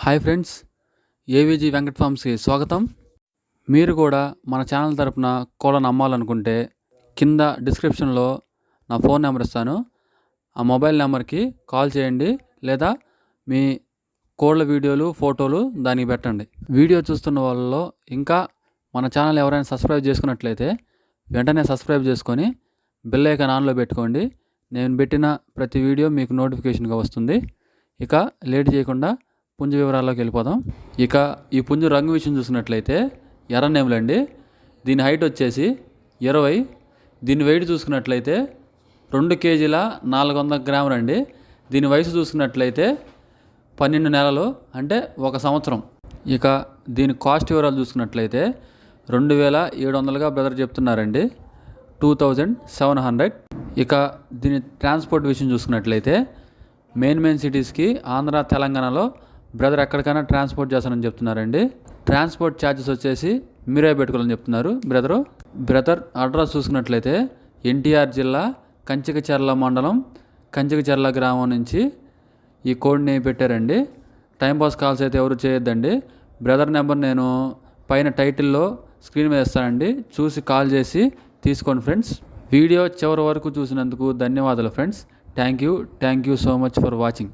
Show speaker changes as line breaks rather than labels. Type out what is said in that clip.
Hi friends, AVG Venkat ఫార్మ్స్కి స్వాగతం. మీరు కూడా మన ఛానల్ తరపున కోళ్ళను అమ్మాలనుకుంటే కింద డిస్క్రిప్షన్లో నా ఫోన్ నెంబర్ ఇస్తాను. ఆ మొబైల్ నెంబర్కి కాల్ చేయండి, లేదా మీ కోళ్ళ వీడియోలు ఫోటోలు దానికి పెట్టండి. వీడియో చూస్తున్న వాళ్ళలో ఇంకా మన ఛానల్ ఎవరైనా సబ్స్క్రైబ్ చేసుకున్నట్లయితే వెంటనే సబ్స్క్రైబ్ చేసుకొని బెల్ ఐకాన్ ఆన్లో పెట్టుకోండి. నేను పెట్టిన ప్రతి వీడియో మీకు నోటిఫికేషన్గా వస్తుంది. ఇక లేట్ చేయకుండా పుంజు వివరాల్లోకి వెళ్ళిపోదాం. ఇక ఈ పుంజు రంగు విషయం చూసినట్లయితే ఎర్రనేములండి. దీని హైట్ వచ్చేసి 20. దీని వెయిట్ చూసుకున్నట్లయితే 2 కేజీల 400 గ్రాములు అండి. దీని వయసు చూసుకున్నట్లయితే 12 నెలలు, అంటే 1 సంవత్సరం. ఇక దీని కాస్ట్ వివరాలు చూసుకున్నట్లయితే 2700గా బ్రదర్ చెప్తున్నారండి, 2700. ఇక దీని ట్రాన్స్పోర్ట్ విషయం చూసుకున్నట్లయితే మెయిన్ సిటీస్కి ఆంధ్ర తెలంగాణలో బ్రదర్ ఎక్కడికైనా ట్రాన్స్పోర్ట్ చేస్తానని చెప్తున్నారండి. ట్రాన్స్పోర్ట్ ఛార్జెస్ వచ్చేసి మీరే పెట్టుకోవాలని చెప్తున్నారు బ్రదర్ అడ్రస్ చూసుకున్నట్లయితే ఎన్టీఆర్ జిల్లా కంచికచర్ల మండలం కంచికచర్ల గ్రామం నుంచి ఈ కోడ్ని పెట్టారండి. టైంపాస్ కాల్స్ అయితే ఎవరు చేయొద్దండి. బ్రదర్ నెంబర్ నేను పైన టైటిల్లో స్క్రీన్ మీద ఇస్తానండి, చూసి కాల్ చేసి తీసుకోండి ఫ్రెండ్స్. వీడియో చివరి వరకు చూసినందుకు ధన్యవాదాలు friends. Thank you so much for watching.